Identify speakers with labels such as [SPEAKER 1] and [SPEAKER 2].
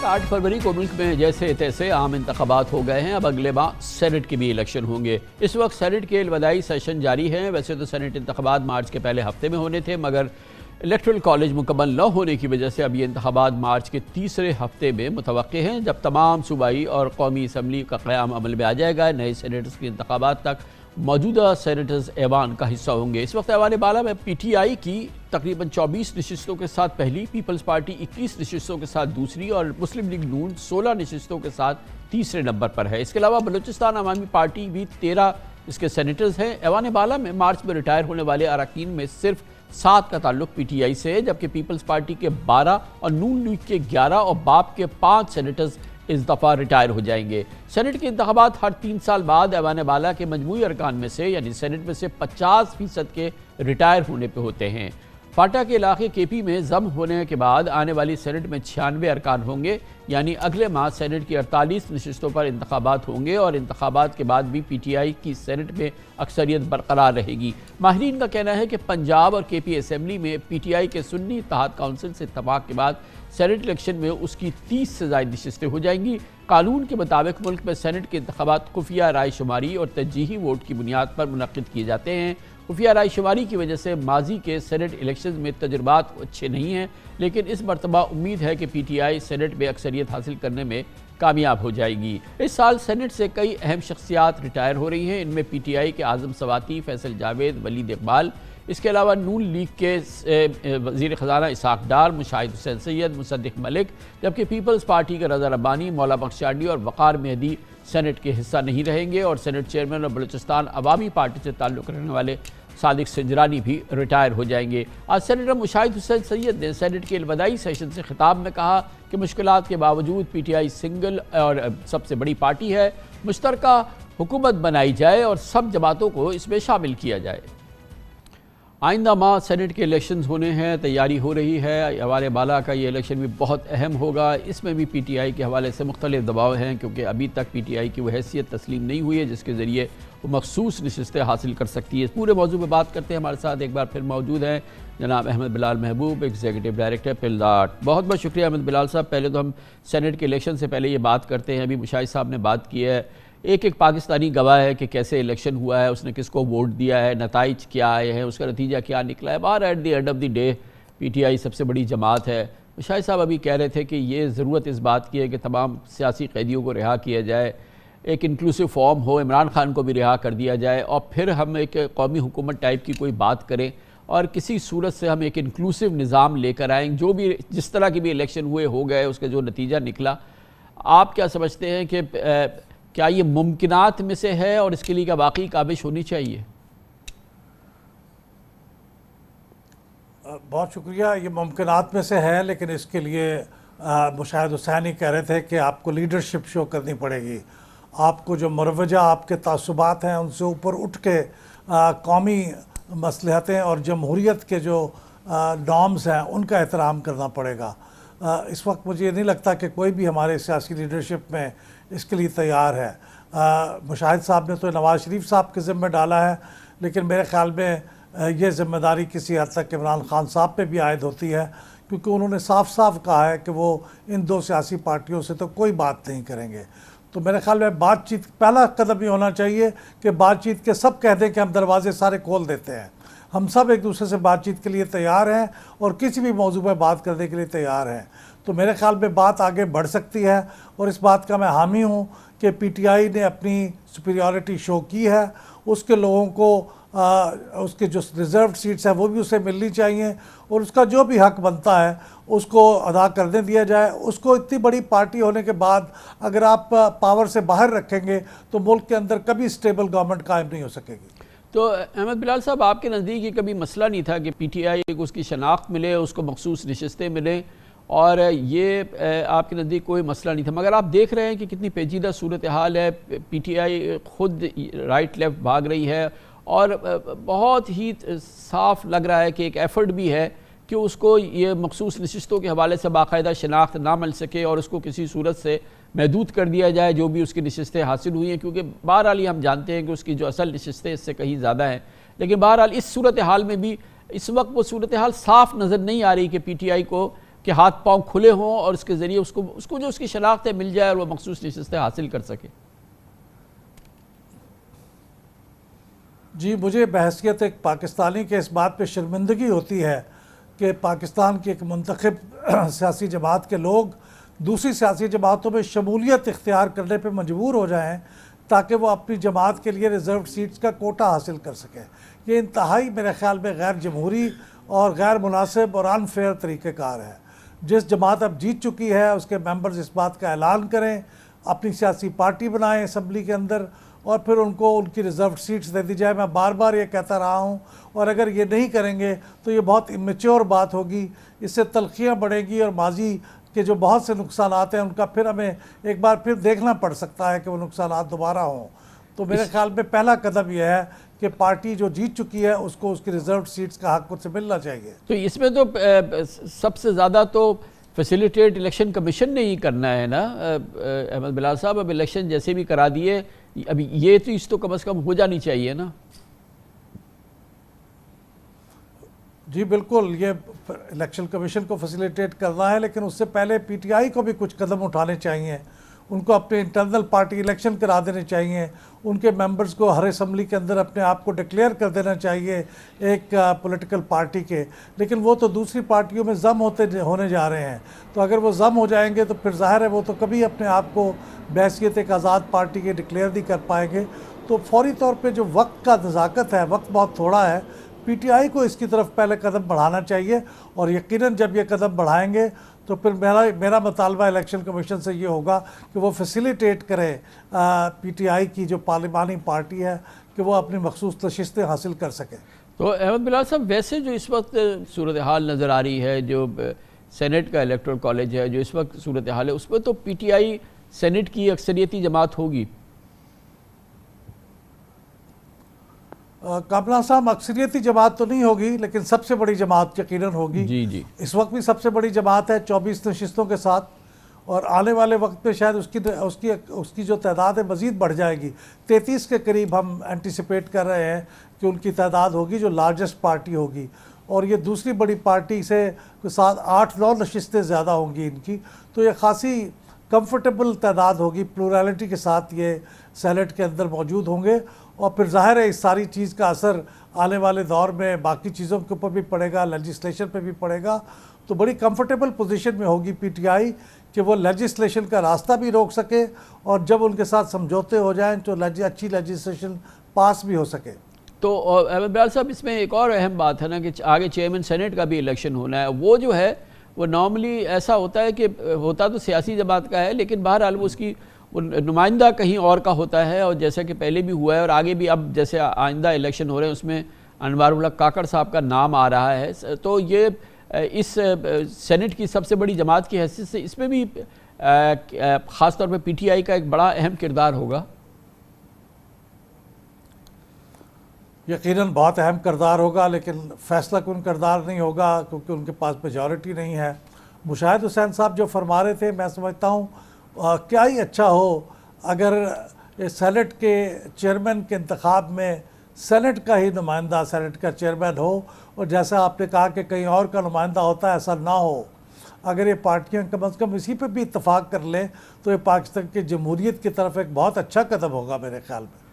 [SPEAKER 1] 8 फरवरी को मुल्क में जैसे तैसे आम इंतखाबात हो गए हैं। अब अगले माह सेनेट के भी इलेक्शन होंगे। इस वक्त सेनेट के इल्वदाई सेशन जारी हैं। वैसे तो सेनेट इंतखाबात मार्च के पहले हफ्ते में होने थे, मगर इलेक्ट्रल कॉलेज मुकम्मल न होने की वजह से अब ये इंतखाबात मार्च के तीसरे हफ्ते में मुतवक्के हैं, जब तमाम सूबाई और कौमी असम्बली का क़याम अमल में आ जाएगा। नए सेनेटर्स के इंतखाबात तक मौजूदा सेनेटर्स ऐवान का हिस्सा होंगे। इस वक्त ऐवान बाला में PTI की तकरीबन 24 नशिस्तों के साथ पहली, पीपल्स पार्टी 21 नशिस्तों के साथ दूसरी और मुस्लिम लीग नून 16 नशिस्तों के साथ तीसरे नंबर पर है। इसके अलावा बलूचिस्तान अवामी पार्टी भी 13 इसके सेनेटर्स हैं। ऐवान बाला में मार्च में रिटायर होने वाले अरकान में सिर्फ 7 का ताल्लुक PTI से है, जबकि पीपल्स पार्टी के 12 और नून लीग के 11 और बाप के 5 सेनेटर्स इस दफ़ा रिटायर हो जाएंगे। सेनेट के इंतखाबात हर 3 साल बाद ऐवान बाला के मजमूई अरकान में से यानी सेनेट में से 50% के रिटायर होने पे होते हैं। फाटा के इलाके KP में ज़म होने के बाद आने वाली सेनेट में 96 अरकान होंगे, यानी अगले माह सेनेट की 48 नशिस्तों पर इंतखाबात होंगे और इंतखाबात के बाद भी PTI की सेनेट में अक्सरियत बरकरार रहेगी। माहिरीन का कहना है कि पंजाब और KP असम्बली में PTI के सुन्नी इत्तेहाद काउंसिल से इत्तफाक के बाद सेनेट इलेक्शन में उसकी 30 से ज़ायद नशिस्तें हो जाएंगी। कानून के मुताबिक मुल्क में सेनेट के इंतखाबात खुफिया राय शुमारी और तरजीही वोट की बुनियाद पर मुनक्किद किए जाते हैं। खुफिया राय शुमारी की वजह से माजी के सेनेट इलेक्शन में तजुर्बात अच्छे नहीं हैं, लेकिन इस मरतबा उम्मीद है कि PTI सेनेट में अक्सरियत हासिल करने में कामयाब हो जाएगी। इस साल सेनेट से कई अहम शख्सियात रिटायर हो रही हैं। इनमें PTI के आज़म सवाती, फैसल जावेद, वलीद इकबाल, इसके अलावा नून लीग के वज़ीर ख़ज़ाना इसहाक़ डार, मुशाहिद हुसैन सैयद, मुसद्दिक़ मलिक, जबकि पीपल्स पार्टी के रज़ा रब्बानी, मौला बख्शाडी और वक़ार मेहदी सेनेट के हिस्सा नहीं रहेंगे और सेनेट चेयरमैन और बलूचिस्तान अवामी पार्टी से ताल्लुक़ रखने वाले सादिक सिंजरानी भी रिटायर हो जाएंगे। आज सेनेटर मुशाहिद हुसैन सैयद ने सेनेट के इल्वदाई सेशन से खिताब में कहा कि मुश्किलात के बावजूद PTI सिंगल और सबसे बड़ी पार्टी है। मुश्तरका हुकूमत बनाई जाए और सब जमातों को इसमें शामिल किया जाए। आइंदा माह सेनेट के इलेक्शंस होने हैं, तैयारी हो रही है। ऐवान बाला का ये इलेक्शन भी बहुत अहम होगा। इसमें भी PTI के हवाले से मुख्तलिफ दबाव हैं, क्योंकि अभी तक PTI की वो हैसियत तस्लीम नहीं हुई है जिसके ज़रिए वो मखसूस नशिस्तें हासिल कर सकती है। इस पूरे मौजू पर बात करते हैं। हमारे साथ एक बार फिर मौजूद हैं जनाब अहमद बिलाल महबूब, एग्जीक्यूटिव डायरेक्टर पिलदाट। बहुत बहुत शुक्रिया अहमद बिलाल साहब। पहले तो हम सेनेट के इलेक्शन से पहले ये बात करते हैं, अभी मुशाहिद साहब ने बात की है, एक एक पाकिस्तानी गवाह है कि कैसे इलेक्शन हुआ है, उसने किसको वोट दिया है, नताइज क्या आए हैं, उसका नतीजा क्या निकला है। बाहर at the end of the day PTI सबसे बड़ी जमात है। मुशाहिद साहब अभी कह रहे थे कि ये ज़रूरत इस बात की है कि तमाम सियासी कैदियों को रिहा किया जाए, एक इंक्लूसिव फॉर्म हो, इमरान खान को भी रिहा कर दिया जाए और फिर हम एक कौमी हुकूमत टाइप की कोई बात करें और किसी सूरत से हम एक इंक्लूसिव निज़ाम लेकर आएँ। जो भी जिस तरह के भी इलेक्शन हुए हो गए, उसका जो नतीजा निकला, आप क्या समझते हैं कि क्या ये मुमकिनात में से है और इसके लिए क्या वाकई काबिश होनी चाहिए?
[SPEAKER 2] बहुत शुक्रिया। ये मुमकिनात में से है, लेकिन इसके लिए मुशाहिद हुसैन ही कह रहे थे कि आपको लीडरशिप शो करनी पड़ेगी। आपको जो मरवजा आपके तासुबात हैं उनसे ऊपर उठ के कौमी मसलहतें और जमहूरियत के जो नॉर्म्स हैं उनका एहतराम करना पड़ेगा। इस वक्त मुझे नहीं लगता कि कोई भी हमारे सियासी लीडरशिप में इसके लिए तैयार है। मुशाहिद साहब ने तो नवाज़ शरीफ साहब के ज़िम्मे डाला है, लेकिन मेरे ख़्याल में ये ज़िम्मेदारी किसी हद तक इमरान खान साहब पे भी आयद होती है, क्योंकि उन्होंने साफ साफ कहा है कि वो इन 2 सियासी पार्टियों से तो कोई बात नहीं करेंगे। तो मेरे ख्याल में बातचीत पहला कदम ये होना चाहिए कि बातचीत के सब कह दें कि हम दरवाजे सारे खोल देते हैं, हम सब एक दूसरे से बातचीत के लिए तैयार हैं और किसी भी मौजू पर बात करने के लिए तैयार हैं। तो मेरे ख्याल में बात आगे बढ़ सकती है और इस बात का मैं हामी हूँ कि PTI ने अपनी सुपीरियॉरिटी शो की है। उसके लोगों को उसके जो रिज़र्व सीट्स हैं वो भी उसे मिलनी चाहिए और उसका जो भी हक बनता है उसको अदा करने दिया जाए। उसको इतनी बड़ी पार्टी होने के बाद अगर आप पावर से बाहर रखेंगे तो मुल्क के अंदर कभी स्टेबल गवर्नमेंट कायम नहीं हो सकेगी।
[SPEAKER 1] तो अहमद बिलाल साहब, आपके नज़दीक ये कभी मसला नहीं था कि PTI को उसकी शनाख्त मिले, उसको मखसूस नशिस्तें मिले और ये आपके नज़दीक कोई मसला नहीं था, मगर आप देख रहे हैं कि कितनी पेचीदा सूरत हाल है। PTI ख़ुद राइट लेफ़्ट भाग रही है और बहुत ही साफ लग रहा है कि एक एफ़र्ट भी है कि उसको ये मखसूस नशिस्तों के हवाले से बाकायदा शनाख्त ना मिल सके और उसको किसी सूरत से महदूद कर दिया जाए जो भी उसकी नशिस्तें हासिल हुई हैं, क्योंकि बहरहाल हम जानते हैं कि उसकी जो असल नशिस्तें इससे कहीं ज़्यादा हैं। लेकिन बहरहाल इस सूरत हाल में भी इस वक्त वो सूरत हाल साफ़ नज़र नहीं आ रही कि PTI को کہ ہاتھ پاؤں کھلے ہوں اور اس کے ذریعے اس کو جو اس کی شناخت ہے مل جائے اور وہ مخصوص نشستیں حاصل کر سکے؟
[SPEAKER 2] جی، مجھے بحیثیت ایک پاکستانی کے اس بات پہ شرمندگی ہوتی ہے کہ پاکستان کی ایک منتخب سیاسی جماعت کے لوگ دوسری سیاسی جماعتوں میں شمولیت اختیار کرنے پہ مجبور ہو جائیں تاکہ وہ اپنی جماعت کے لیے ریزروڈ سیٹس کا کوٹا حاصل کر سکیں۔ یہ انتہائی میرے خیال میں غیر جمہوری اور غیر مناسب اور انفیئر طریقہ کار ہے۔ جس جماعت اب جیت چکی ہے اس کے ممبرز اس بات کا اعلان کریں، اپنی سیاسی پارٹی بنائیں اسمبلی کے اندر، اور پھر ان کو ان کی ریزروڈ سیٹس دے دی جائے۔ میں بار بار یہ کہتا رہا ہوں، اور اگر یہ نہیں کریں گے تو یہ بہت امیچور بات ہوگی، اس سے تلخیاں بڑھیں گی اور ماضی کے جو بہت سے نقصانات ہیں ان کا پھر ہمیں ایک بار پھر دیکھنا پڑ سکتا ہے کہ وہ نقصانات دوبارہ ہوں۔ تو میرے خیال میں پہلا قدم یہ ہے کہ پارٹی جو جیت چکی ہے اس کو اس کی ریزروڈ سیٹس کا حق سے ملنا چاہیے۔
[SPEAKER 1] تو اس میں تو سب سے زیادہ تو فیسیلیٹیٹ الیکشن کمیشن نے ہی کرنا ہے نا احمد بلال صاحب؟ اب الیکشن جیسے بھی کرا دیے، اب یہ چیز تو کم از کم ہو جانی چاہیے نا۔
[SPEAKER 2] جی بالکل، یہ الیکشن کمیشن کو فیسیلیٹیٹ کرنا ہے، لیکن اس سے پہلے پی ٹی آئی کو بھی کچھ قدم اٹھانے چاہیے۔ ان کو اپنے انٹرنل پارٹی الیکشن کرا دینے چاہیے، ان کے ممبرز کو ہر اسمبلی کے اندر اپنے آپ کو ڈکلیئر کر دینا چاہیے ایک پولیٹیکل پارٹی کے۔ لیکن وہ تو دوسری پارٹیوں میں ضم ہونے جا رہے ہیں، تو اگر وہ ضم ہو جائیں گے تو پھر ظاہر ہے وہ تو کبھی اپنے آپ کو بحیثیت ایک آزاد پارٹی کے ڈکلیئر نہیں کر پائیں گے۔ تو فوری طور پہ جو وقت کا نزاکت ہے، وقت بہت تھوڑا ہے، پی ٹی آئی کو اس کی طرف پہلے قدم بڑھانا چاہیے، اور یقیناً جب یہ قدم بڑھائیں گے تو پھر میرا مطالبہ الیکشن کمیشن سے یہ ہوگا کہ وہ فیسیلیٹیٹ کرے پی ٹی آئی کی جو پارلیمانی پارٹی ہے کہ وہ اپنی مخصوص نشستیں حاصل کر سکے۔
[SPEAKER 1] تو احمد بلال صاحب، ویسے جو اس وقت صورتحال نظر آ رہی ہے، جو سینٹ کا الیکٹرل کالج ہے جو اس وقت صورتحال ہے، اس میں تو پی ٹی آئی سینٹ کی اکثریتی جماعت ہوگی۔
[SPEAKER 2] کاملا صاحب، اکثریتی جماعت تو نہیں ہوگی لیکن سب سے بڑی جماعت یقیناً ہوگی۔
[SPEAKER 1] جی جی،
[SPEAKER 2] اس وقت بھی سب سے بڑی جماعت ہے 24 نشستوں کے ساتھ، اور آنے والے وقت میں شاید اس کی جو تعداد ہے مزید بڑھ جائے گی۔ 33 کے قریب ہم اینٹیسپیٹ کر رہے ہیں کہ ان کی تعداد ہوگی جو لارجسٹ پارٹی ہوگی، اور یہ دوسری بڑی پارٹی سے ساتھ 8-9 نشستیں زیادہ ہوں گی ان کی، تو یہ خاصی کمفرٹیبل تعداد ہوگی، پلورالٹی کے ساتھ یہ سینٹ کے اندر موجود ہوں گے۔ اور پھر ظاہر ہے اس ساری چیز کا اثر آنے والے دور میں باقی چیزوں کے اوپر بھی پڑے گا، لیجسلیشن پہ بھی پڑے گا۔ تو بڑی کمفرٹیبل پوزیشن میں ہوگی پی ٹی آئی کہ وہ لیجسلیشن کا راستہ بھی روک سکے، اور جب ان کے ساتھ سمجھوتے ہو جائیں تو اچھی لیجسلیشن پاس بھی ہو سکے۔
[SPEAKER 1] تو احمد بلال صاحب، اس میں ایک اور اہم بات ہے نا کہ آگے چیئرمین سینٹ کا بھی الیکشن ہونا ہے۔ وہ جو ہے وہ نارملی ایسا ہوتا ہے کہ ہوتا تو سیاسی جماعت کا ہے، لیکن بہرحال وہ اس کی نمائندہ کہیں اور کا ہوتا ہے، اور جیسا کہ پہلے بھی ہوا ہے اور آگے بھی اب جیسے آئندہ الیکشن ہو رہے ہیں اس میں انوار اللہ کاکڑ صاحب کا نام آ رہا ہے۔ تو یہ اس سینٹ کی سب سے بڑی جماعت کی حیثیت سے اس میں بھی خاص طور پہ پی ٹی آئی کا ایک بڑا اہم کردار ہوگا۔
[SPEAKER 2] یقیناً بہت اہم کردار ہوگا، لیکن فیصلہ کن کردار نہیں ہوگا کیونکہ ان کے پاس میجورٹی نہیں ہے۔ مشاہد حسین صاحب جو فرما رہے تھے، میں سمجھتا ہوں کیا ہی اچھا ہو اگر سینٹ کے چیئرمین کے انتخاب میں سینٹ کا ہی نمائندہ سینٹ کا چیئرمین ہو، اور جیسا آپ نے کہا کہ کہیں اور کا نمائندہ ہوتا ہے، ایسا نہ ہو۔ اگر یہ پارٹیاں کم از کم اسی پہ بھی اتفاق کر لیں تو یہ پاکستان کی جمہوریت کی طرف ایک بہت اچھا قدم ہوگا میرے خیال میں۔